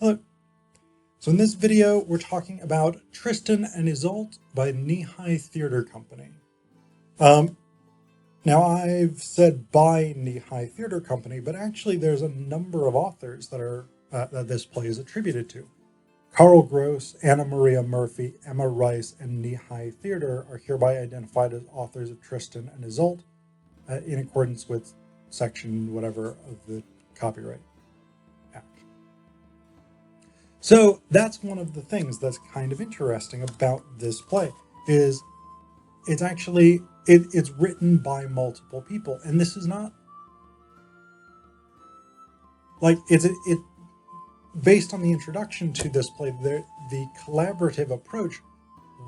Hello. So in this video, we're talking about Tristan and Yseult by Kneehigh Theatre Company. Now I've said by Kneehigh Theatre Company, but actually there's a number of authors that are that this play is attributed to. Carl Gross, Anna Maria Murphy, Emma Rice, and Kneehigh Theatre are hereby identified as authors of Tristan and Yseult in accordance with section whatever of the Copyright Act. So that's one of the things that's kind of interesting about this play is it's actually it's written by multiple people, and this is not like it based on the introduction to this play. The collaborative approach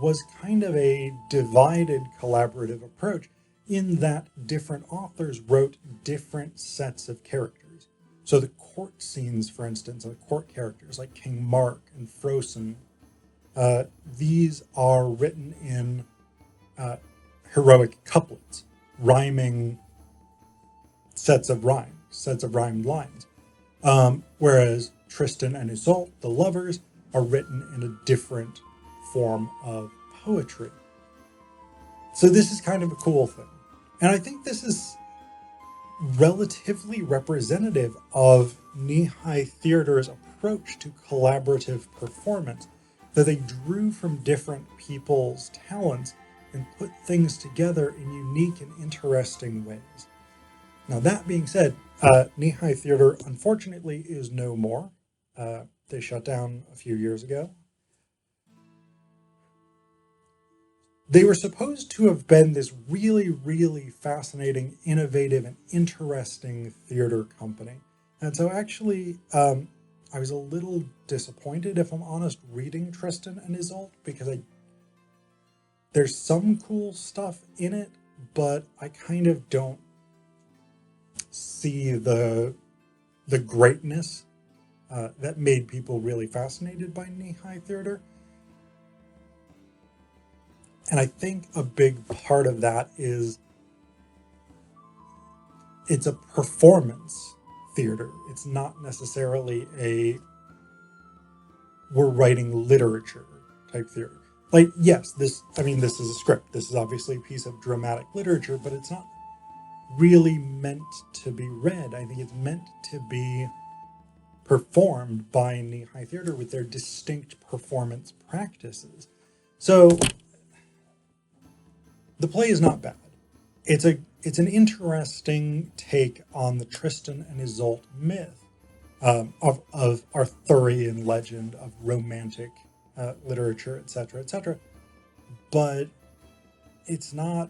was kind of a divided collaborative approach in that different authors wrote different sets of characters. So the court scenes, for instance, the court characters like King Mark and Frosin, these are written in heroic couplets, rhyming sets of rhymed lines. Whereas Tristan and Yseult, the lovers, are written in a different form of poetry. So this is kind of a cool thing. And I think this is relatively representative of Kneehigh Theatre's approach to collaborative performance, that they drew from different people's talents and put things together in unique and interesting ways. Now, that being said, Kneehigh Theatre, unfortunately, is no more. They shut down a few years ago. They were supposed to have been this really, really fascinating, innovative, and interesting theater company. And so actually, I was a little disappointed, if I'm honest, reading Tristan and Yseult, because there's some cool stuff in it, but I kind of don't see the greatness that made people really fascinated by Kneehigh Theatre. And I think a big part of that is it's a performance theater. It's not necessarily we're writing literature type theater. Like, yes, this is a script. This is obviously a piece of dramatic literature, but it's not really meant to be read. I think it's meant to be performed by Kneehigh Theatre with their distinct performance practices. So the play is not bad. It's an interesting take on the Tristan and Yseult myth of Arthurian legend, of romantic literature, etc., etc. But it's not.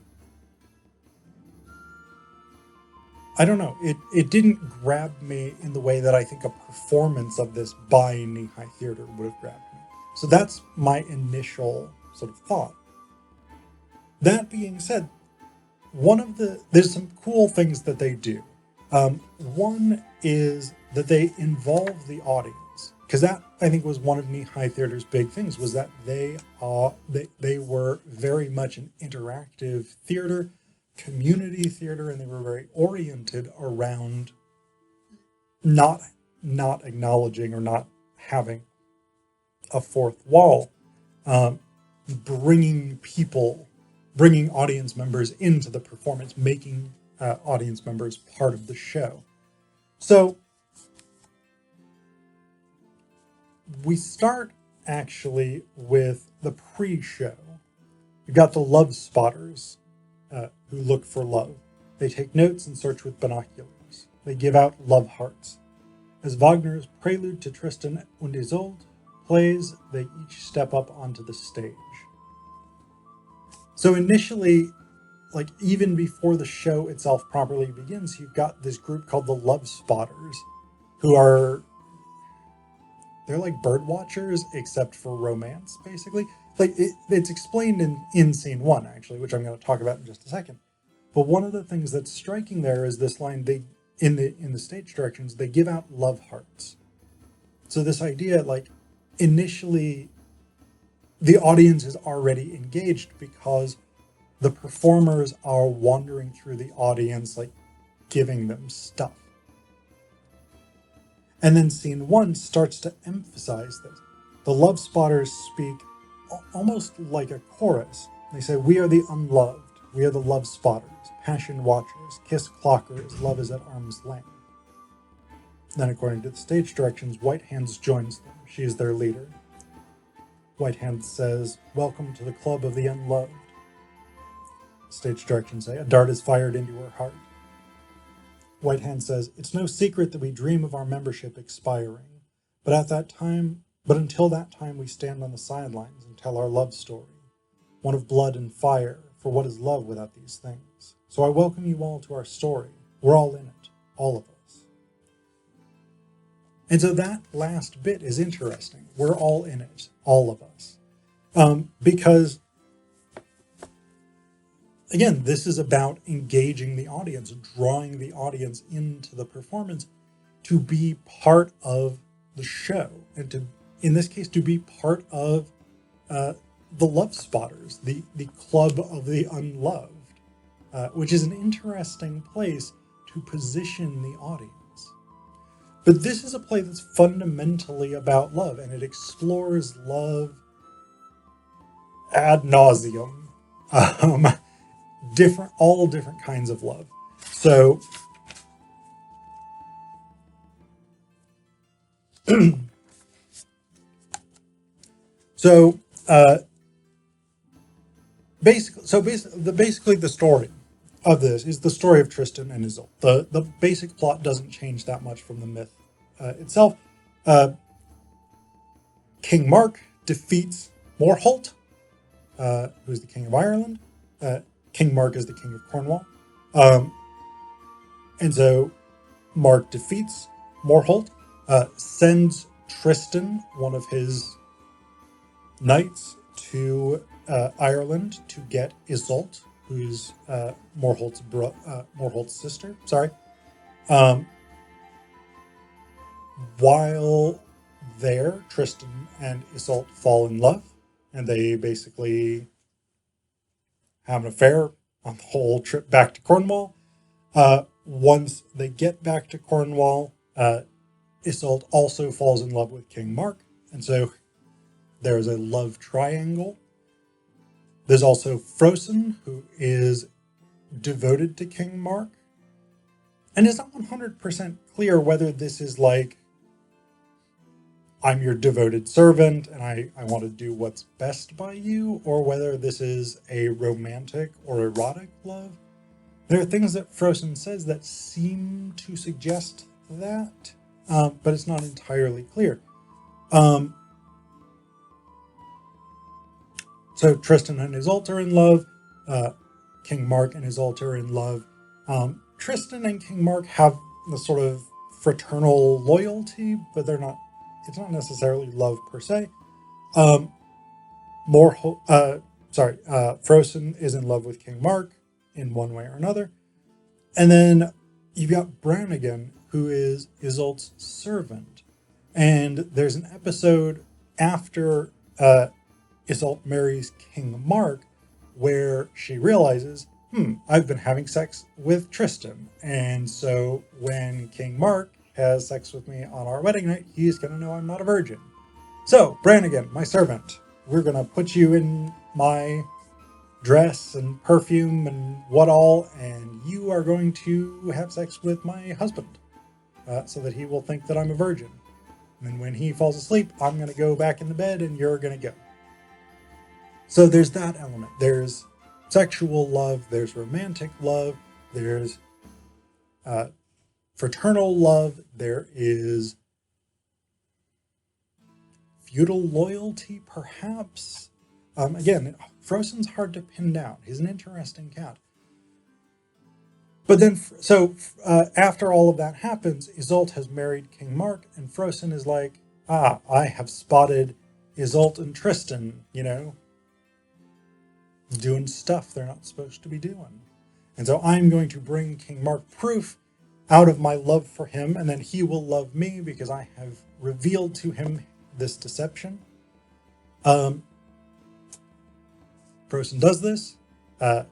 I don't know. It didn't grab me in the way that I think a performance of this by Kneehigh Theatre would have grabbed me. So that's my initial sort of thought. That being said, there's some cool things that they do. One is that they involve the audience, because that, I think, was one of Kneehigh Theatre's big things, was that they were very much an interactive theater, community theater, and they were very oriented around not acknowledging or not having a fourth wall, bringing audience members into the performance, making audience members part of the show. So we start actually with the pre-show. You've got the love spotters who look for love. They take notes and search with binoculars. They give out love hearts. As Wagner's prelude to Tristan und Yseult plays, they each step up onto the stage. So initially, like even before the show itself properly begins, you've got this group called the Love Spotters, they're like bird watchers, except for romance, basically. Like it's explained in scene one, actually, which I'm going to talk about in just a second. But one of the things that's striking there is this line, in the stage directions, they give out love hearts. So this idea, like initially, the audience is already engaged because the performers are wandering through the audience, like giving them stuff. And then scene 1 starts to emphasize this. The love spotters speak almost like a chorus. They say, "We are the unloved. We are the love spotters, passion watchers, kiss clockers, love is at arm's length." Then, according to the stage directions, White Hands joins them. She is their leader. White Hands says, "Welcome to the club of the unloved." Stage directions say, "A dart is fired into her heart." White Hands says, "It's no secret that we dream of our membership expiring, but until that time we stand on the sidelines and tell our love story, one of blood and fire, for what is love without these things? So I welcome you all to our story. We're all in it, all of us." And so that last bit is interesting. We're all in it, all of us. Because, again, this is about engaging the audience, drawing the audience into the performance to be part of the show, and to, in this case, to be part of the love spotters, the club of the unloved, which is an interesting place to position the audience. But this is a play that's fundamentally about love, and it explores love ad nauseum. All different kinds of love. So, basically, the story of this is the story of Tristan and Yseult. The basic plot doesn't change that much from the myth itself. King Mark defeats Morholt, who's the king of Ireland. King Mark is the king of Cornwall. And so Mark defeats Morholt, sends Tristan, one of his knights, to Ireland to get Yseult, who's Morholt's sister. Sorry. While there, Tristan and Yseult fall in love, and they basically have an affair on the whole trip back to Cornwall. Once they get back to Cornwall, Yseult also falls in love with King Mark, and so there's a love triangle. There's also Frosin, who is devoted to King Mark, and it's not 100% clear whether this is like, I'm your devoted servant and I want to do what's best by you, or whether this is a romantic or erotic love. There are things that Frosin says that seem to suggest that, but it's not entirely clear. So Tristan and Yseult are in love. King Mark and Yseult are in love. Tristan and King Mark have the sort of fraternal loyalty, but it's not necessarily love per se. Frosin is in love with King Mark in one way or another. And then you've got Brannigan, who is Yseult's servant. And there's an episode after Yseult marries King Mark where she realizes, I've been having sex with Tristan. And so when King Mark has sex with me on our wedding night, he's going to know I'm not a virgin. So, Brannigan, my servant, we're going to put you in my dress and perfume and what all, and you are going to have sex with my husband so that he will think that I'm a virgin. And when he falls asleep, I'm going to go back in the bed and you're going to go. So there's that element. There's sexual love, there's romantic love, there's fraternal love, there is feudal loyalty, perhaps. Again, Frosin's hard to pin down. He's an interesting cat. But then, after all of that happens, Yseult has married King Mark, and Frosin is like, I have spotted Yseult and Tristan, doing stuff they're not supposed to be doing. And so I'm going to bring King Mark proof out of my love for him, and then he will love me because I have revealed to him this deception. Frosin does this.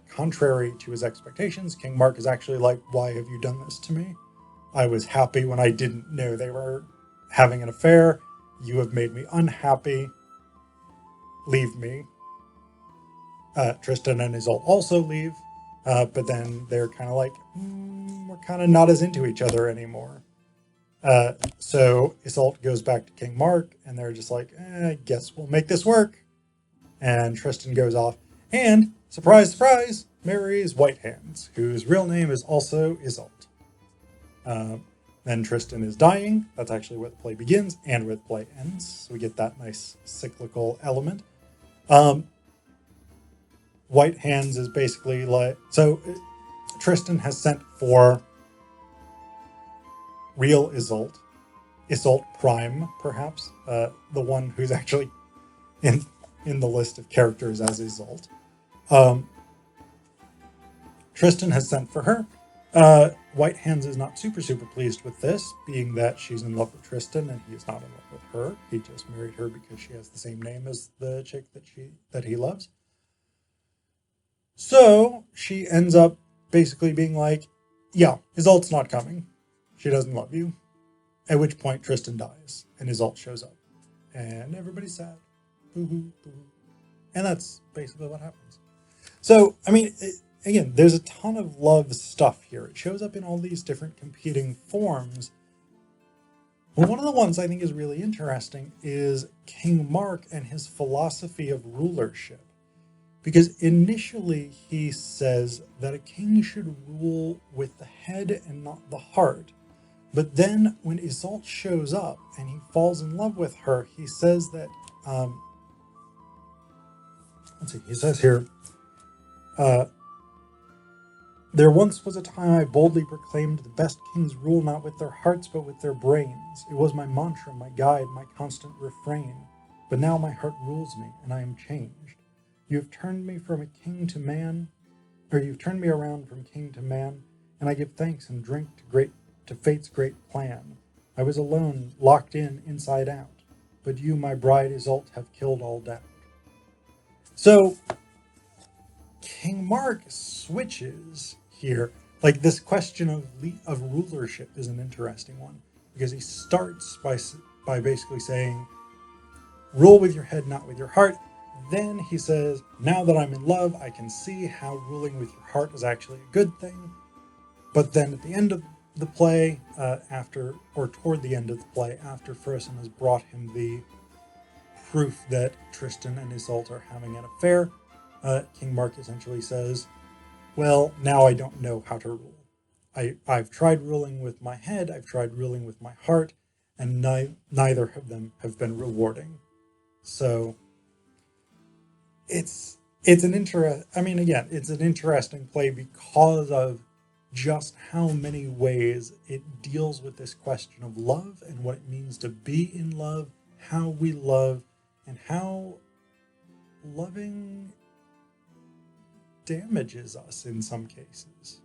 Contrary to his expectations, King Mark is actually like, why have you done this to me? I was happy when I didn't know they were having an affair. You have made me unhappy. Leave me. Tristan and Yseult also leave, but then they're kind of like, we're kind of not as into each other anymore. So Yseult goes back to King Mark, and they're just like, I guess we'll make this work. And Tristan goes off, and surprise, surprise, marries White Hands, whose real name is also Yseult. Then Tristan is dying. That's actually where the play begins and where the play ends. So we get that nice cyclical element. White Hands is basically like, so Tristan has sent for real Yseult, Yseult Prime, perhaps, the one who's actually in the list of characters as Yseult. Tristan has sent for her. White Hands is not super pleased with this, being that she's in love with Tristan and he is not in love with her. He just married her because she has the same name as the chick that he loves. So she ends up basically being like, yeah, Yseult's not coming. She doesn't love you. At which point Tristan dies and Yseult shows up. And everybody's sad. Boo-hoo, boo-hoo. And that's basically what happens. So, I mean, again, there's a ton of love stuff here. It shows up in all these different competing forms. But one of the ones I think is really interesting is King Mark and his philosophy of rulership. Because initially he says that a king should rule with the head and not the heart. But then when Yseult shows up and he falls in love with her, he says that, he says here, there once was a time I boldly proclaimed the best kings rule not with their hearts but with their brains. It was my mantra, my guide, my constant refrain. But now my heart rules me and I am changed. You have turned me from a king to man, or you've turned me around from king to man, and I give thanks and drink to fate's great plan. I was alone, locked in, inside out, but you, my bride Yseult, have killed all doubt. So, King Mark switches here. Like, this question of rulership is an interesting one, because he starts by basically saying, rule with your head, not with your heart. Then he says, now that I'm in love, I can see how ruling with your heart is actually a good thing. But then at the end of the play, toward the end of the play, after Ferguson has brought him the proof that Tristan and Yseult are having an affair, King Mark essentially says, well, now I don't know how to rule. I've tried ruling with my head, I've tried ruling with my heart, and neither of them have been rewarding. So it's an interesting play because of just how many ways it deals with this question of love and what it means to be in love, how we love, and how loving damages us in some cases.